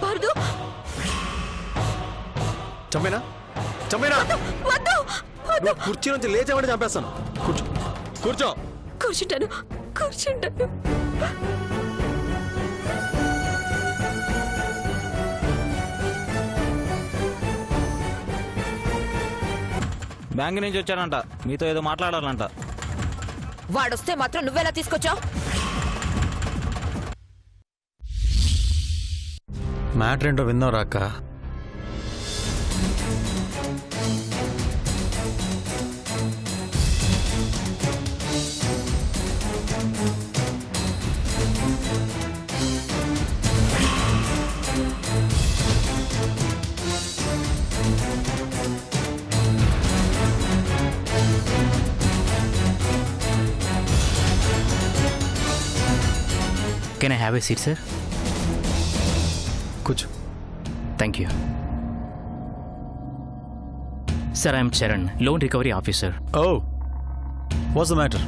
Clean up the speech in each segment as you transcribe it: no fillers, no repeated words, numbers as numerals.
పార్దు చంపేనా చంపేనా వద్దు వద్దు. కుర్చీ నుంచి లేచామంటే చంపేస్తాను. కూర్చో కూర్చో. కూర్చుంటాను కూర్చుంటాను. బ్యాంక్ నుంచి వచ్చానంట, మీతో ఏదో మాట్లాడాలంట. వాడొస్తే మాత్రం నువ్వెలా తీసుకొచ్చావు? మ్యాటర్ ఏంటో విన్నావు రాక్క. Can I have a seat, sir? కూర్చో. Thank you. Sir, I am Charan, Loan Recovery Officer. Oh what's the matter?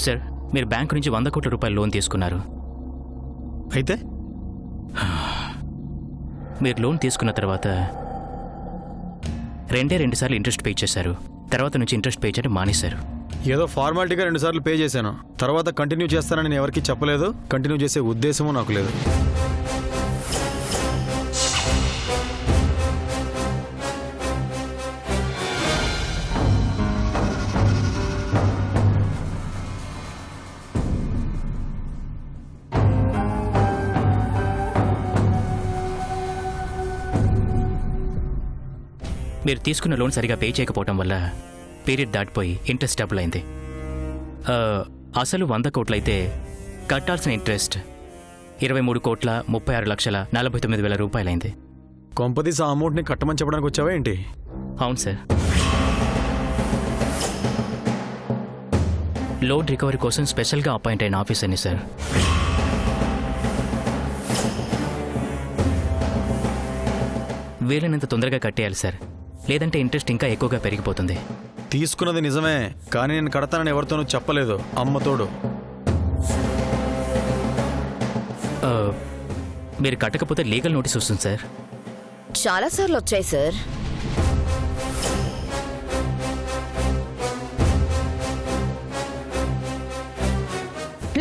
Sir, మీరు బ్యాంకు నుంచి 100 కోట్ల రూపాయల లోన్ తీసుకున్నారు. అయితే మీరు లోన్ తీసుకున్న తర్వాత రెండు సార్లు ఇంట్రెస్ట్ పే చేశారు. తర్వాత నుంచి ఇంట్రెస్ట్ పే చేయడం మానేశారు. ఏదో ఫార్మాలిటీగా 2 సార్లు పే చేశాను. తర్వాత కంటిన్యూ చేస్తానని నేను ఎవరికి చెప్పలేదు. కంటిన్యూ చేసే ఉద్దేశము నాకు లేదు. మీరు తీసుకున్న లోన్ సరిగా పే చేయకపోవడం వల్ల పీరియడ్ దాటిపోయి ఇంట్రెస్ట్ డబుల్ అయింది. అసలు 100 కోట్లయితే కట్టాల్సిన ఇంట్రెస్ట్ 23,36,49,000 రూపాయలైంది. కొంపదీసి ఆ అమౌంట్ని కట్టమని చెప్పడానికి వచ్చావా ఏంటి? అవును సార్. లోన్ రికవరీ కోసం స్పెషల్గా అపాయింట్ అయిన ఆఫీసర్ని సార్. వీలైనంత తొందరగా కట్టేయాలి సార్, లేదంటే ఇంట్రెస్ట్ ఇంకా ఎక్కువగా పెరిగిపోతుంది. తీసుకున్నది నిజమే, కానీ నేను కడతానని ఎవరితోనూ చెప్పలేదు. అమ్మతోడు. మీరు కట్టకపోతే లీగల్ నోటీస్ వస్తుంది సార్. చాలా సార్లు వచ్చాయి సార్.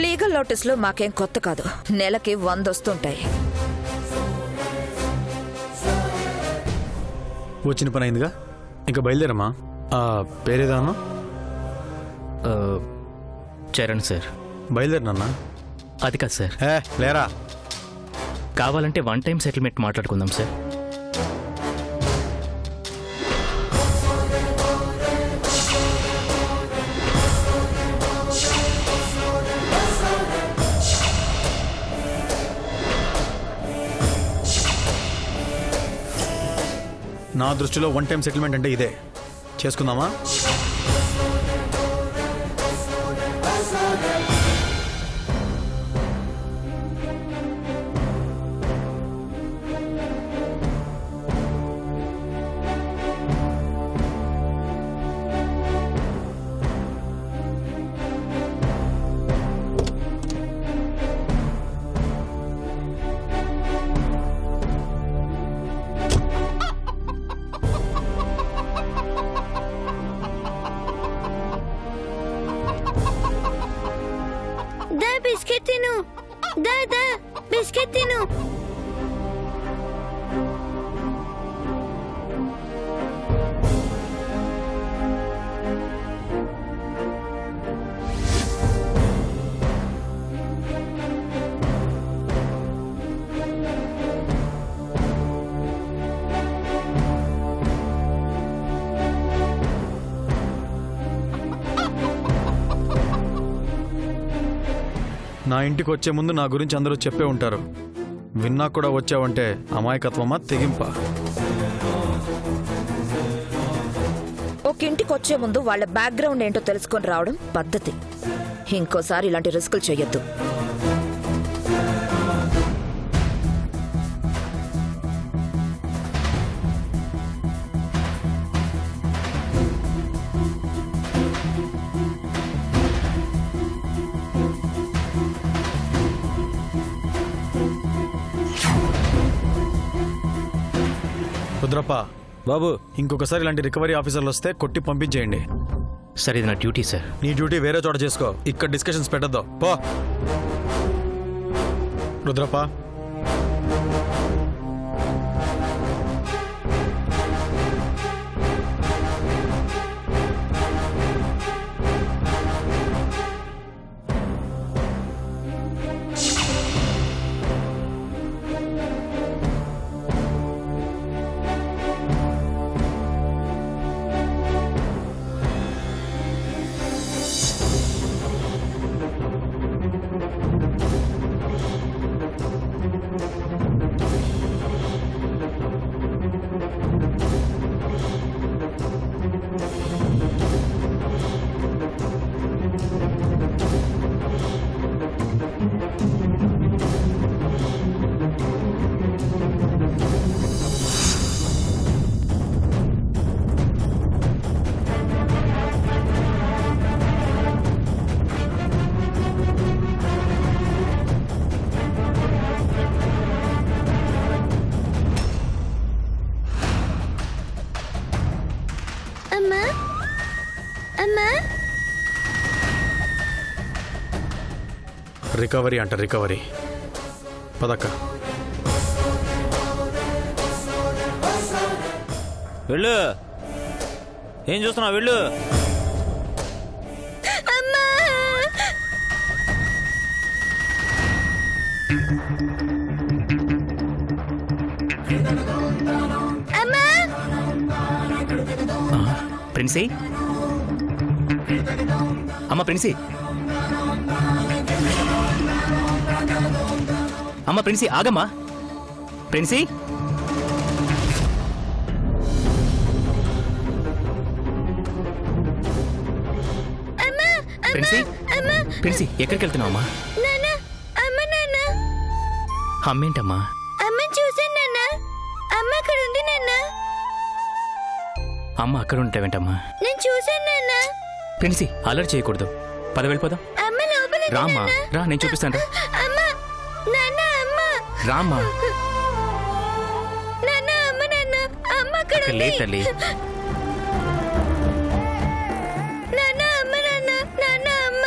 లీగల్ నోటీసులు మాకేం కొత్త కాదు. నెలకి 100 వస్తుంటాయి. వచ్చిన పని అయిందిగా, ఇంకా బయలుదేరమ్మా. పేరేదాన్నా? చరణ్ సార్. బయలుదేరినన్నా? అది కాదు సార్. లేరా, కావాలంటే 1 టైం సెటిల్మెంట్ మాట్లాడుకుందాం సార్. నా దృష్టిలో 1 టైం సెటిల్మెంట్ అంటే ఇదే. చేసుకుందామా? బిస్కెట్ తిను. దా బిస్కెట్ తిను. నా ఇంటికి వచ్చే ముందు నా గురించి అందరూ చెప్పే ఉంటారు. విన్నా కూడా వచ్చావంటే అమాయకత్వమా తెగింపా? ఒక ఇంటికి వచ్చే ముందు వాళ్ళ బ్యాక్గ్రౌండ్ ఏంటో తెలుసుకొని రావడం పద్ధతి. ఇంకోసారి ఇలాంటి రిస్కులు చేయొద్దు. రుద్రప్ప బాబు ఇంకొకసారి ఇలాంటి రికవరీ ఆఫీసర్లు వస్తే కొట్టి పంపించేయండి. సార్ ఇది నా డ్యూటీ సార్. నీ డ్యూటీ వేరే చోట చేసుకో, ఇక్కడ డిస్కషన్స్ పెట్టద్దు పో. రుద్రప్ప అమ్మా అమ్మా రికవరీ అంట రికవరీ. పదక్క. వెళ్ళు. ఏం చూస్తున్నావు? వెళ్ళు. అమ్మా అమ్మా ప్రిన్సీ, అమ్మ ప్రిన్సీ, అమ్మ ప్రిన్సీ ఆగమ్మా. ప్రిన్సీ, అమ్మా ప్రిన్సీ, అమ్మా ప్రిన్సీ ఎక్కడికి వెళ్తున్నావు అమ్మా? నాన్న అమ్మ నాన్న అమ్మేంటమ్మా? అమ్మని చూసాను నాన్న. అమ్మ అక్కడ ఉంది నాన్న. అమ్మ అక్కడ ఉంటావేంటమ్మా? నేను చూసాను నాన్న. ప్రిన్సీ అలర్ట్ చేయకూడదు, పద వెళ్ళిపోదాం. అమ్మ లోపల ఉంది రామ్మా, నాన్న. రా నేను చూపిస్తాను. అమ్మ నాన్న అమ్మ రామ్మా. నాన్న అమ్మ నాన్న అమ్మ అక్కడ ఇక్కడ ఉంది. లేదు తల్లి. నాన్న అమ్మ నాన్న నాన్న అమ్మ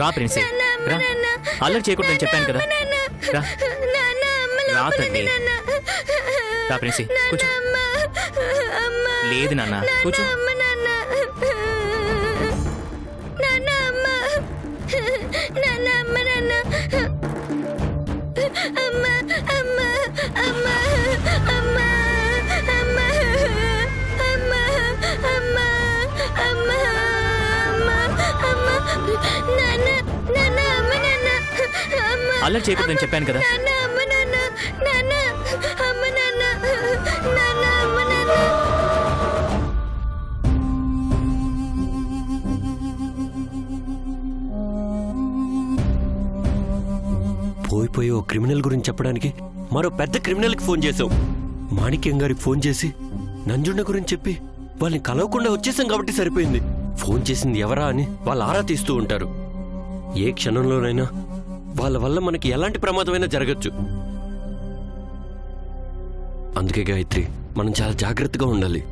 రా ప్రిన్సీ, నాన్న అమ్మ రా. నాన్న అల్లరి చేయకూడదని చెప్పాను కదా. నాన్న రా. నాన్న అమ్మ రా లోపల తల్లి. ఉంది నాన్న. రా ప్రిన్సీ, నాన్న కూర్చో. అమ్మ అమ్మ లేదు నాన్న, నాన్న కూర్చో. అమ్మ నాన్న నాన్న అమ్మ నాన్న అమ్మ నాన్న అమ్మ అమ్మ అమ్మ అమ్మ అమ్మ అమ్మ అమ్మ అమ్మ అమ్మ నాన్న నాన్న అమ్మ నాన్న అమ్మ అల్లరి చేయకూడదని చెప్పాను కదా. నాన్న అమ్మ నాన్న నాన్న అమ్మ నాన్న నాన్న అమ్మ నాన్న పోయి ఓ క్రిమినల్ గురించి చెప్పడానికి మరో పెద్ద క్రిమినల్కి ఫోన్ చేశాం. మాణిక్యం గారికి ఫోన్ చేసి నంజుండ గురించి చెప్పి వాళ్ళని కలవకుండా వచ్చేసాం కాబట్టి సరిపోయింది. ఫోన్ చేసింది ఎవరా అని వాళ్ళు ఆరా తీస్తూ ఉంటారు. ఏ క్షణంలోనైనా వాళ్ళ వల్ల మనకి ఎలాంటి ప్రమాదమైనా జరగచ్చు. అందుకే గాయత్రి, మనం చాలా జాగ్రత్తగా ఉండాలి.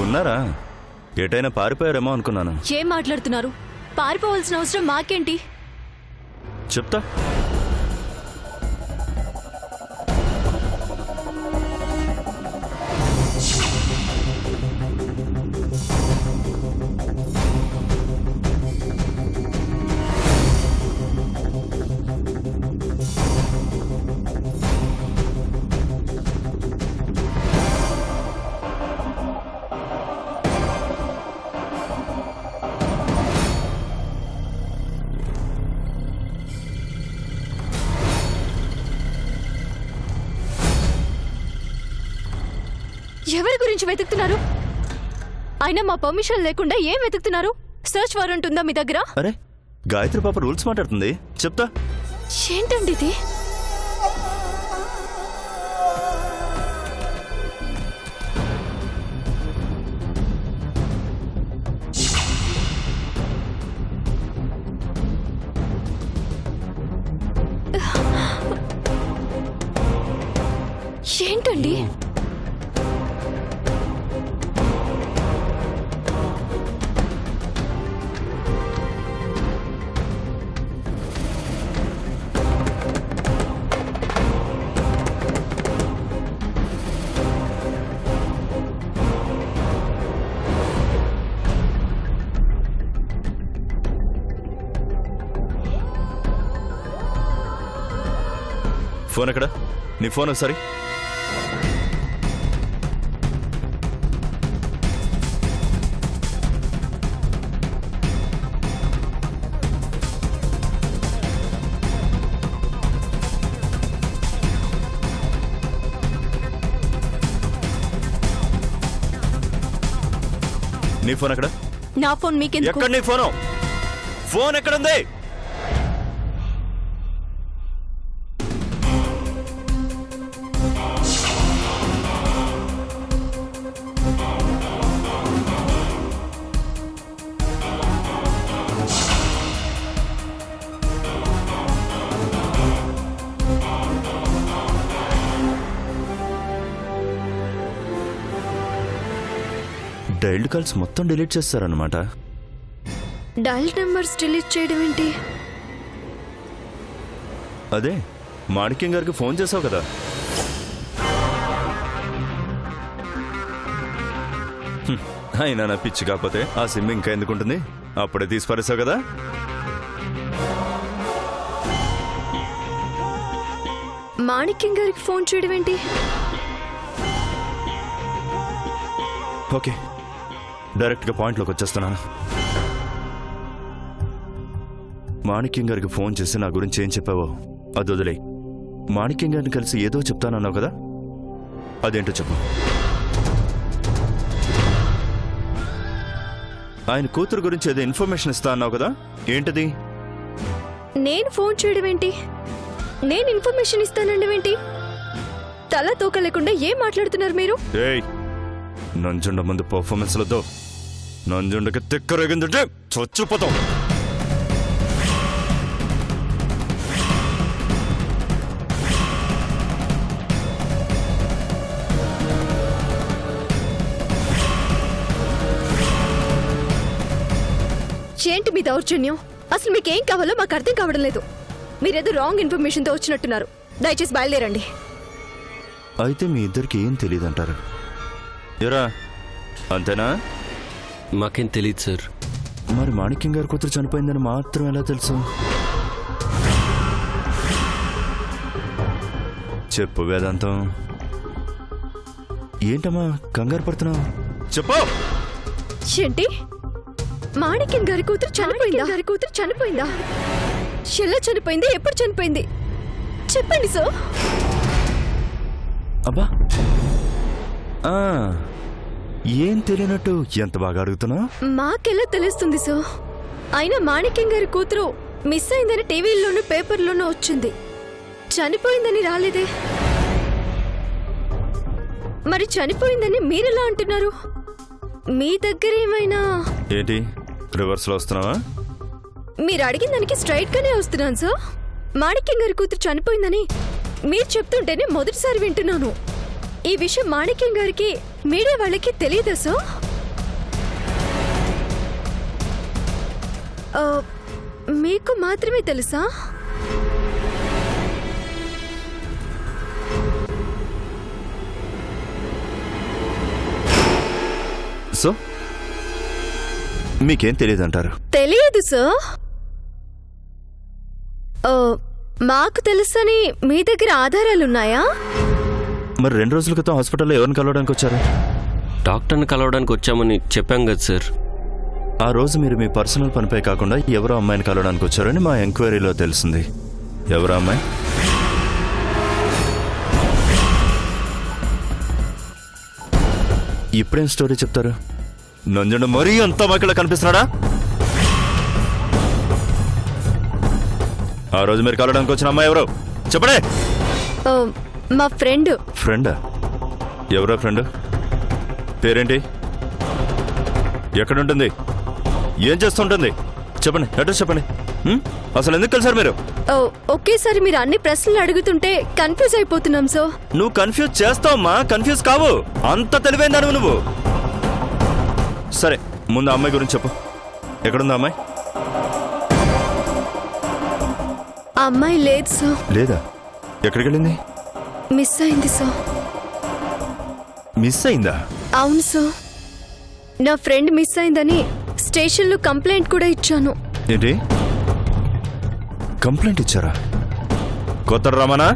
ఉన్నారా? ఎటైనా పారిపోయారేమో అనుకున్నాను. ఏం మాట్లాడుతున్నారు? పారిపోవాల్సిన అవసరం మాకేంటి? చెప్తా. ఎవరి గురించి వెతుకుతున్నారు? అయినా మా పర్మిషన్ లేకుండా ఏం వెతుకుతున్నారు? సర్చ్ వారెంట్ ఉందా మీ దగ్గర? అరే గాయత్రి పాప రూల్స్ మాట్లాడుతుంది, చెప్తా. ఏంటండి ఇది? ఏంటండి? ఫోన్ ఎక్కడ? నీ ఫోన్ ఒకసారి. నీ ఫోన్ ఎక్కడ? నా ఫోన్ మీకెందుకు? ఎక్కడ నీ ఫోను? ఫోన్ ఎక్కడుంది? డైల్డ్ కాల్స్ మొత్తం డిలీట్ చేస్తారన్నమాట. డైల్ నెంబర్స్ డిలీట్ చేయడం ఏంటి? అదే మాణిక్యం గారికి ఫోన్ చేసావు కదా. అయినా నా పిచ్చి కాకపోతే ఆ సిమ్ ఇంకా ఎందుకుంటుంది? అప్పుడే తీసి పారేసావు కదా. మాణిక్యం గారికి ఫోన్ చేయడం ఏంటి? ఓకే, డైరెక్ట్గా పాయింట్లోకి వచ్చేస్తున్నాను. మాణిక్యం గారికి ఫోన్ చేసి నా గురించి ఏం చెప్పావో అది వదిలే. మాణిక్యం గారిని కలిసి ఏదో చెప్తానన్నావు కదా, అదేంటో చెప్పు. ఆయన కూతురు గురించి ఏదో ఇన్ఫర్మేషన్ ఇస్తా అన్నావు కదా, ఏంటది? నేను ఫోన్ చేయడం ఏంటి? నేను ఇన్ఫర్మేషన్ ఇస్తానండి ఏంటి? తల తోక లేకుండా ఏం మాట్లాడుతున్నారు మీరు? ఏయ్, నంజుండ ముందు పర్ఫార్మెన్స్లతో నంజుండకి తిక్కరేగిందంటే చచ్చిపోతాం. ఏంటి మీ దౌర్జన్యం? అసలు మీకేం కావాలో మాకు అర్థం కావడం లేదు. మీరేదో రాంగ్ ఇన్ఫర్మేషన్తో వచ్చినట్టున్నారు. దయచేసి బయలుదేరండి. అయితే మీ ఇద్దరికి ఏం తెలియదంటారు? ఎరా అంతేనా? మాకేం తెలియదు సార్. మరి మాణిక్యం గారి కూతురు చనిపోయిందని మాత్రం ఎలా తెలుసు? చెప్పు వేదాంతం. ఏంటమ్మా కంగారు పడుతున్నావు? చెప్పు. ఏంటి? మాణిక్యం గారి కూతురు చనిపోయిందా? ఎలా చనిపోయింది? ఎప్పుడు చనిపోయింది? చెప్పండి సార్. అబ్బా, ఏం తెలియనట్టు ఎంత బాగా అడుగుతున్నా. మాకెలా తెలుస్తుంది సార్? అయినా మాణిక్యం గారి కూతురు మిస్ అయిందని టీవీల్లోనూ పేపర్లోనూ వచ్చింది. చనిపోయిందని రాలేదే. మరి చనిపోయిందని మీరెలా అంటున్నారు? మీ దగ్గర ఏమైనా? ఏంటి రివర్స్ లో వస్తున్నావా? మీరు అడిగిన దానికి స్ట్రైట్ గానే వస్తున్నాను సార్. మాణిక్యం గారి కూతురు చనిపోయిందని మీరు చెప్తుంటేనే మొదటిసారి వింటున్నాను. ఈ విషయం మాణిక్యం గారికి మీడియా వాళ్ళకి తెలియదా సార్? మీకు మాత్రమే తెలుసా? సో మీకేం తెలియదంటారు? తెలియదు సార్. మాకు తెలుసని మీ దగ్గర ఆధారాలున్నాయా? మరి 2 రోజుల క్రితం హాస్పిటల్లో ఎవరిని కలవడానికి వచ్చారు? డాక్టర్ని కలవడానికి వచ్చామని చెప్పాం కదా సార్. ఆ రోజు మీరు మీ పర్సనల్ పనిపై కాకుండా ఎవరో అమ్మాయిని కలవడానికి వచ్చారని మా ఎంక్వైరీలో తెలిసింది. ఎవరో అమ్మాయి? ఇప్పుడేం స్టోరీ చెప్తారు? నంజుండ మరీ అంత అమాయకులా కనిపిస్తున్నాడా? ఆ రోజు మీరు కలవడానికి వచ్చిన అమ్మాయి ఎవరు చెప్పడే? మా ఫ్రెండ్. ఫ్రెండా? ఎవరో ఫ్రెండ్? పేరేంటి? ఎక్కడుంటుంది? ఏం చేస్తుంటుంది? చెప్పండి, అడ్రస్ చెప్పండి. అసలు ఎందుకు కలిసారు మీరు? ఒకేసారి మీరు అన్ని ప్రశ్నలు అడుగుతుంటే కన్ఫ్యూజ్ అయిపోతున్నాం సార్. నువ్వు కన్ఫ్యూజ్ చేస్తావమ్మా, కన్ఫ్యూజ్ కావు. అంత తెలివైందా నువ్వు? సరే, ముందు అమ్మాయి గురించి చెప్పు. ఎక్కడుందా అమ్మాయి? ఆ అమ్మాయి లేదు సార్. లేదా? ఎక్కడికి వెళ్ళింది? మిస్ అయింది సార్. మిస్ అయిందా? అవును సార్. నా ఫ్రెండ్ మిస్ అయిందని స్టేషన్లో కంప్లైంట్ కూడా ఇచ్చాను. ఏంటి? కంప్లైంట్ ఇచ్చారా? కొత్త డ్రామానా?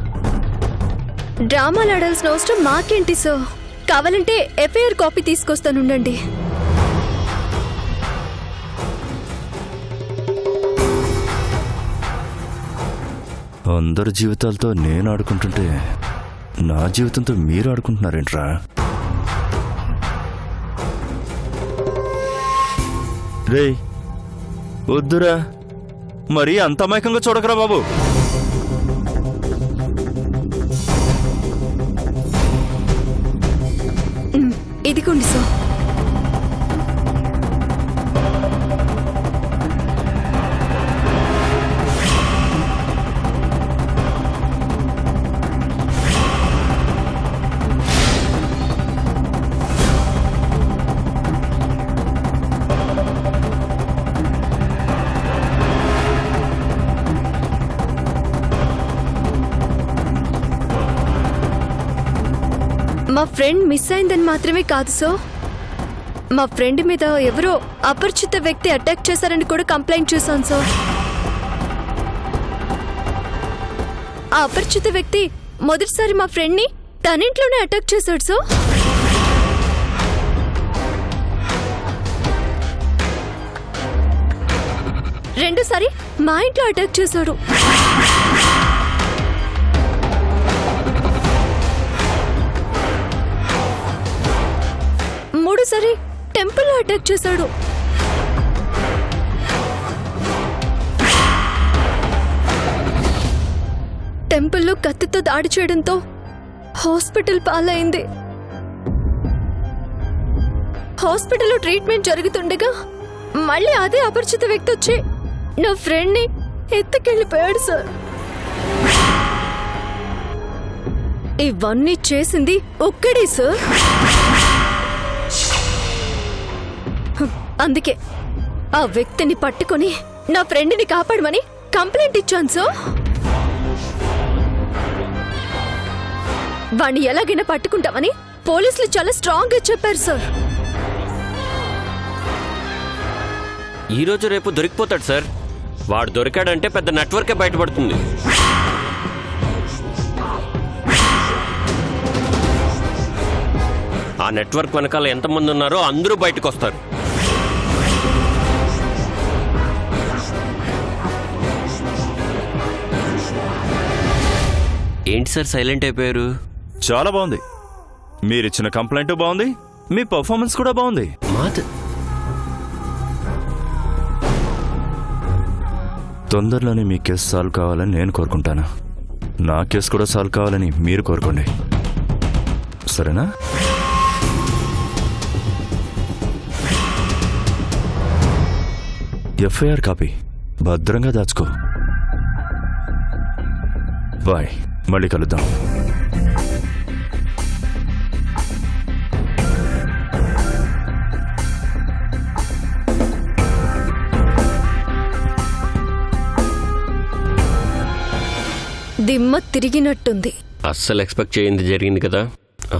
డ్రామాలు ఆడాల్సిన అవసరం మాకేంటి సార్? కావాలంటే ఎఫ్ఐఆర్ కాపీ తీసుకొస్తానుండండి. అందరి జీవితాలతో నేను ఆడుకుంటుంటే నా జీవితంతో మీరు ఆడుకుంటున్నారేంట్రా? రే వద్దురా, మరీ అంత అమాయకంగా చూడకరా బాబు. ఇదిగోండి సార్. మా ఫ్రెండ్ మిస్ అయిందని మాత్రమే కాదు సో, మా ఫ్రెండ్ మీద ఎవరో అపరిచిత వ్యక్తి అటాక్ చేశారని కూడా కంప్లైంట్ చేశాను సార్. ఆ అపరిచిత వ్యక్తి మొదటిసారి మా ఫ్రెండ్ని తన ఇంట్లోనే అటాక్ చేశాడు సార్. రెండోసారి మా ఇంట్లో అటాక్ చేశాడు. మూడోసారి టెంపుల్లో అటాక్ చేశాడు. టెంపుల్లో కత్తితో దాడి చేయడంతో హాస్పిటల్ పాలైంది. హాస్పిటల్లో ట్రీట్మెంట్ జరుగుతుండగా మళ్ళీ అదే అపరిచిత వ్యక్తి వచ్చి నా ఫ్రెండ్ని ఎత్తుకెళ్ళిపోయాడు సార్. ఇవన్నీ చేసింది ఒక్కడే సార్. అందుకే ఆ వ్యక్తిని పట్టుకొని నా ఫ్రెండ్ని కాపాడమని కంప్లైంట్ ఇచ్చాను సార్. వాణ్ణి ఎలాగైనా పట్టుకుంటామని పోలీసులు చాలా స్ట్రాంగ్ గా చెప్పారు సార్. ఈ రోజు రేపు దొరికిపోతాడు సార్. వాడు దొరికాడంటే పెద్ద నెట్వర్కే బయటపడుతుంది. ఆ నెట్వర్క్ వెనకాల ఎంతమంది ఉన్నారో అందరూ బయటకు వస్తారు. ఏంటి సార్ సైలెంట్ అయిపోయారు? చాలా బాగుంది. మీరిచ్చిన కంప్లైంట్ బాగుంది, మీ పర్ఫార్మెన్స్ కూడా బాగుంది. తొందరలోనే మీ కేసు సాల్వ్ కావాలని నేను కోరుకుంటాను. నా కేసు కూడా సాల్వ్ కావాలని మీరు కోరుకోండి, సరేనా? ఎఫ్ఐఆర్ కాపీ భద్రంగా దాచుకో. బాయ్, మళ్ళీ కలుద్దాం. దిమ్మ తిరిగినట్టుంది. అస్సలు ఎక్స్పెక్ట్ చేయింది జరిగింది కదా,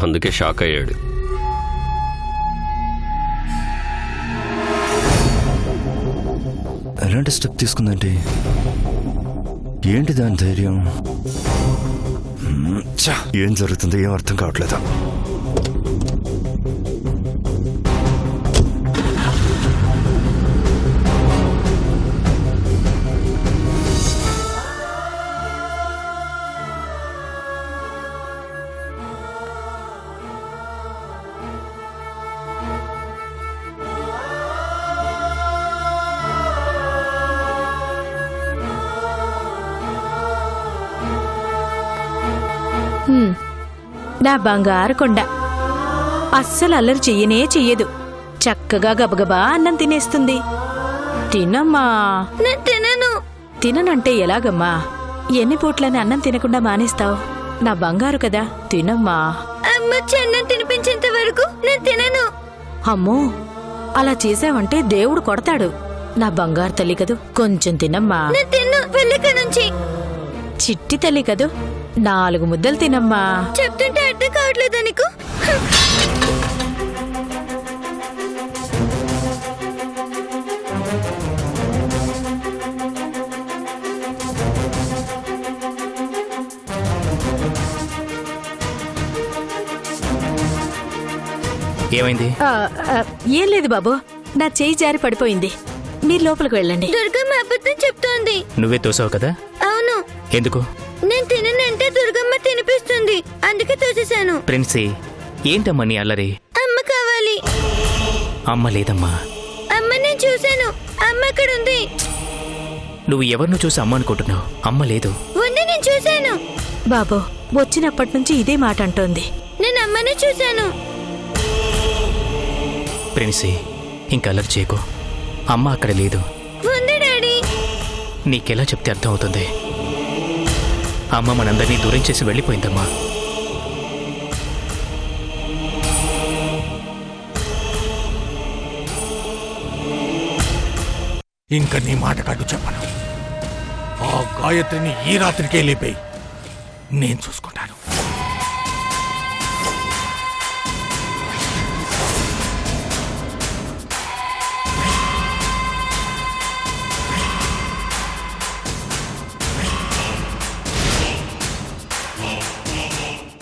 అందుకే షాక్ అయ్యాడు. ఎలాంటి స్టెప్ తీసుకుందంటే ఏంటి దాని ధైర్యం? ఏం జరుగుతుందో ఏం అర్థం కావట్లేదు. నా బంగారు కొండ అస్సలు అల్లరి చెయ్యనే చెయ్యదు. చక్కగా గబగబా అన్నం తినేస్తుంది. తినమ్మా. నేను తినను. తిననంటే ఎలాగమ్మా? ఎన్ని పూట్లని అన్నం తినకుండా మానేస్తావు? నా బంగారు కదా, తినమ్మా. అమ్మ చెన్నం తినిపించేంత వరకు నేను తినను. అమ్మో, అలా చేసావంటే దేవుడు కొడతాడు. నా బంగారు తల్లి కదూ, కొంచెం తినమ్మా. నేను తిన్ను. వెళ్ళిక నుంచి. చిట్టి తల్లి కదూ, 4 ముద్దలు తినమ్మా. చెప్తుంటే అర్థం కావట్లేదా నీకు? ఏమైంది? ఆ, ఆ, ఏం లేదు బాబు, నా చేయి జారి పడిపోయింది. మీరు లోపలికి వెళ్ళండి. దుర్గమ్మ అబద్ధం చెప్తోంది. నువ్వే తోసావు కదా? అవును. ఎందుకు? నేను తిననంటే దుర్గమ్మ తినిపిస్తుంది, అందుకే తోసేశాను. ప్రిన్సీ, ఏంటమ్మా నీ అల్లరి? అమ్మ కావాలి. అమ్మ లేదమ్మా. అమ్మ నేను చూశాను. అమ్మ అక్కడ ఉంది. నువ్వు ఎవరినో చూసి అమ్మ అనుకుంటున్నావు. అమ్మ లేదు. ఉంది, నేను చూశాను. బాబు, వచ్చినప్పటి నుంచి ఇదే మాట అంటోంది. నేను అమ్మనే చూశాను. ప్రిన్సీ, ఇంక అల్లరి చేయకు. అమ్మ అక్కడ లేదు. ఉంది డాడీ. నీకెలా చెప్తే అర్థం అవుతుంది? అమ్మ మనందరినీ దూరం చేసి వెళ్ళిపోయిందమ్మా. ఇంక నీ మాట కట్టు చెప్పను. ఆ గాయత్రిని ఈ రాత్రికే లేపేయి, నేను చూసుకుంటాను.